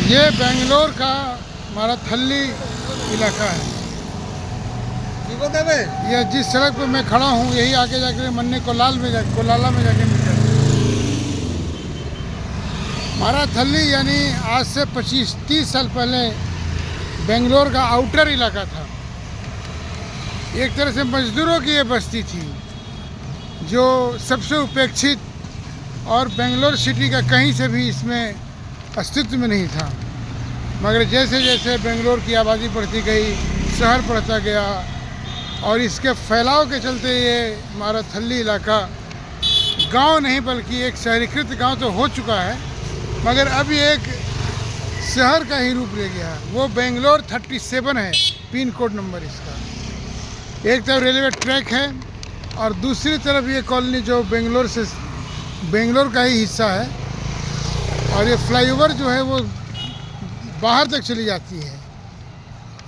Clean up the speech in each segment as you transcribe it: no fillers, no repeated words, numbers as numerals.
ये बेंगलोर का माराथली इलाका है। ये जिस सड़क पे मैं खड़ा हूँ यही आगे जाकर मन्ने कोलाला में जाके मिल जाता है। माराथली यानी आज से 25-30 साल पहले बेंगलोर का आउटर इलाका था। एक तरह से मजदूरों की ये बस्ती थी जो सबसे उपेक्षित, और बेंगलोर सिटी का कहीं से भी इसमें अस्तित्व में नहीं था। मगर जैसे जैसे बेंगलोर की आबादी बढ़ती गई, शहर बढ़ता गया और इसके फैलाव के चलते ये माराथली इलाका गांव नहीं बल्कि एक शहरीकृत गांव तो हो चुका है, मगर अब ये एक शहर का ही रूप ले गया है। वो बेंगलोर 37 है पिन कोड नंबर इसका। एक तरफ रेलवे ट्रैक है और दूसरी तरफ ये कॉलोनी जो बेंगलोर का ही हिस्सा है, और ये फ्लाईओवर जो है वो बाहर तक चली जाती है।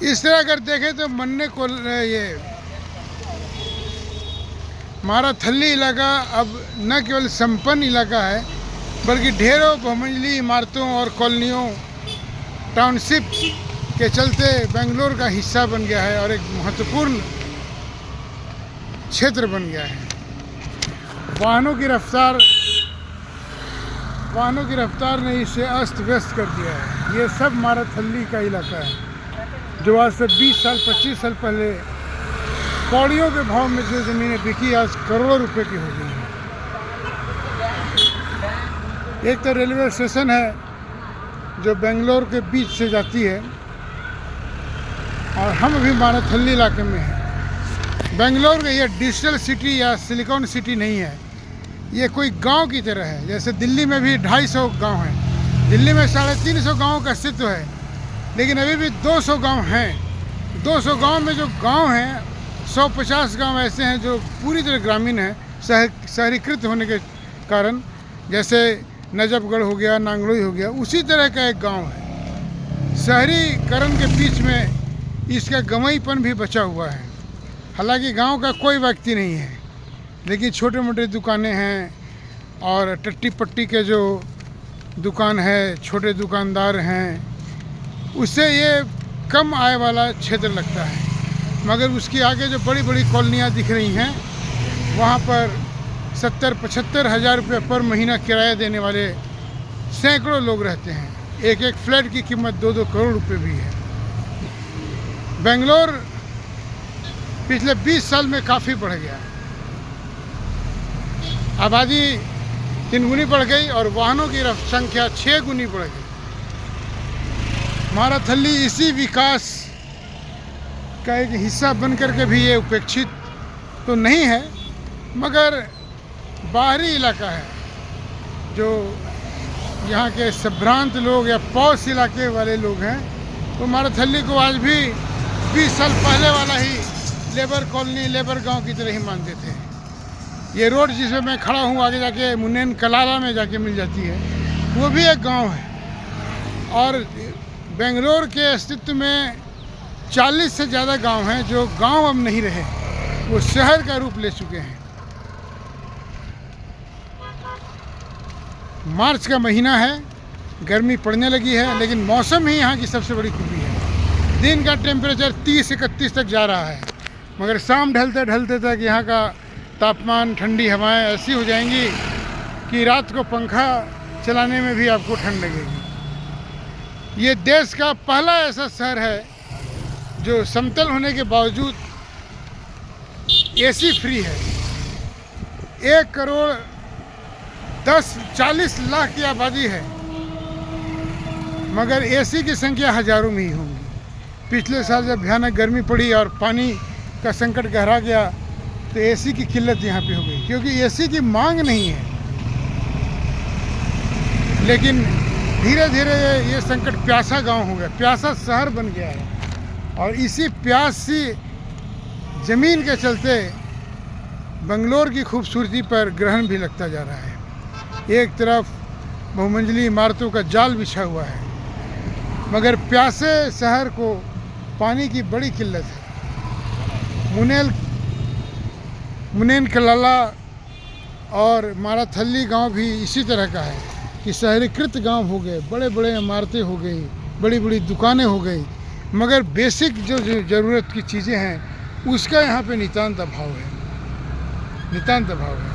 इस तरह अगर देखें तो ये माराथली इलाका अब न केवल संपन्न इलाका है बल्कि ढेरों बहुमंजिली इमारतों और कॉलोनियों, टाउनशिप के चलते बेंगलोर का हिस्सा बन गया है और एक महत्वपूर्ण क्षेत्र बन गया है। वाहनों की रफ्तार ने इसे अस्त व्यस्त कर दिया है। ये सब माराथली का इलाका है जो आज से 20 साल 25 साल पहले कौड़ियों के भाव में जो ज़मीनें बिकी आज करोड़ों रुपए की हो गई हैं। एक तो रेलवे स्टेशन है जो बेंगलोर के बीच से जाती है, और हम अभी माराथली इलाके में हैं। बेंगलोर का ये डिजिटल सिटी या सिलिकॉन सिटी नहीं है, ये कोई गांव की तरह है। जैसे दिल्ली में भी 250 गांव हैं, दिल्ली में 350 गाँव का अस्तित्व है, लेकिन अभी भी 200 गांव हैं। 200 गांव में जो गांव हैं 150 गांव ऐसे हैं जो पूरी तरह ग्रामीण हैं, शहरीकृत होने के कारण। जैसे नजफगढ़ हो गया, नांगलोई हो गया, उसी तरह का एक गांव है। शहरीकरण के बीच में इसका गंवईपन भी बचा हुआ है। हालांकि गांव का कोई व्यक्ति नहीं है, लेकिन छोटे मोटे दुकानें हैं और टट्टी पट्टी के जो दुकान है, छोटे दुकानदार हैं, उससे ये कम आय वाला क्षेत्र लगता है। मगर उसकी आगे जो बड़ी बड़ी कॉलोनियाँ दिख रही हैं, वहाँ पर 70-75 हज़ार रुपये पर महीना किराया देने वाले सैकड़ों लोग रहते हैं। एक एक फ्लैट की कीमत 2-2 करोड़ रुपए भी है। बेंगलोर पिछले 20 साल में काफ़ी बढ़ गया। आबादी 3 गुनी बढ़ गई और वाहनों की संख्या 6 गुनी बढ़ गई। माराथली इसी विकास का एक हिस्सा बन कर के भी ये उपेक्षित तो नहीं है, मगर बाहरी इलाका है। जो यहाँ के संभ्रांत लोग या पॉश इलाके वाले लोग हैं, तो माराथली को आज भी 20 साल पहले वाला ही लेबर कॉलोनी, लेबर गांव की तरह ही मानते थे। ये रोड जिसमें मैं खड़ा हूँ आगे जाके मुन्नेन कलाला में जाके मिल जाती है, वो भी एक गांव है। और बेंगलोर के अस्तित्व में 40 से ज़्यादा गांव हैं जो गांव अब नहीं रहे, वो शहर का रूप ले चुके हैं। मार्च का महीना है, गर्मी पड़ने लगी है, लेकिन मौसम ही यहाँ की सबसे बड़ी खूबी है। दिन का टेम्परेचर 30-31 तक जा रहा है, मगर शाम ढलते ढलते तक यहाँ का तापमान, ठंडी हवाएं ऐसी हो जाएंगी कि रात को पंखा चलाने में भी आपको ठंड लगेगी। ये देश का पहला ऐसा शहर है जो समतल होने के बावजूद एसी फ्री है। 1 करोड़ 40 लाख की आबादी है, मगर एसी की संख्या हजारों में ही होंगी। पिछले साल जब भयानक गर्मी पड़ी और पानी का संकट गहरा गया, तो एसी की किल्लत यहाँ पे हो गई, क्योंकि एसी की मांग नहीं है। लेकिन धीरे धीरे ये संकट प्यासा गांव हो गया, प्यासा शहर बन गया है, और इसी प्यासी ज़मीन के चलते बेंगलोर की खूबसूरती पर ग्रहण भी लगता जा रहा है। एक तरफ बहुमंजिली इमारतों का जाल बिछा हुआ है, मगर प्यासे शहर को पानी की बड़ी किल्लत है। मुन्नेन कलाला और माराथली गांव भी इसी तरह का है कि शहरीकृत गांव हो गए, बड़े बड़े इमारतें हो गई, बड़ी बड़ी दुकानें हो गई, मगर बेसिक जो ज़रूरत की चीज़ें हैं उसका यहाँ पे नितांत अभाव है, नितांत अभाव है।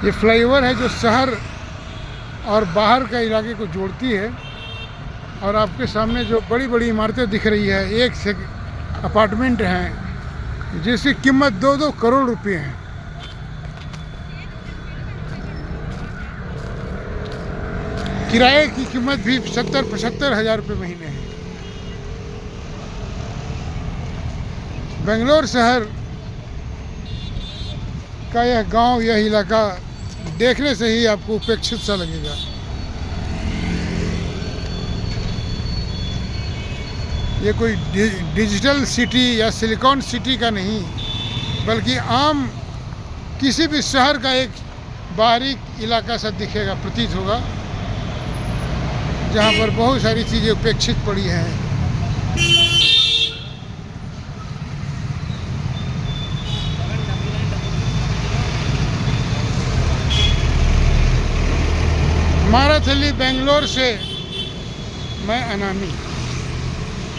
ये फ्लाईओवर है जो शहर और बाहर का इलाके को जोड़ती है, और आपके सामने जो बड़ी बड़ी इमारतें दिख रही है, एक से अपार्टमेंट हैं जिसकी कीमत 2-2 करोड़ रुपए है। किराए की कीमत भी 70-75 हज़ार रुपये महीने है। बेंगलोर शहर का यह गांव, यह इलाका देखने से ही आपको उपेक्षित सा लगेगा। ये कोई डिजिटल सिटी या सिलिकॉन सिटी का नहीं, बल्कि आम किसी भी शहर का एक बाहरी इलाका सा दिखेगा, प्रतीत होगा, जहाँ पर बहुत सारी चीज़ें उपेक्षित पड़ी हैं। माराथली बेंगलोर से मैं अनामी।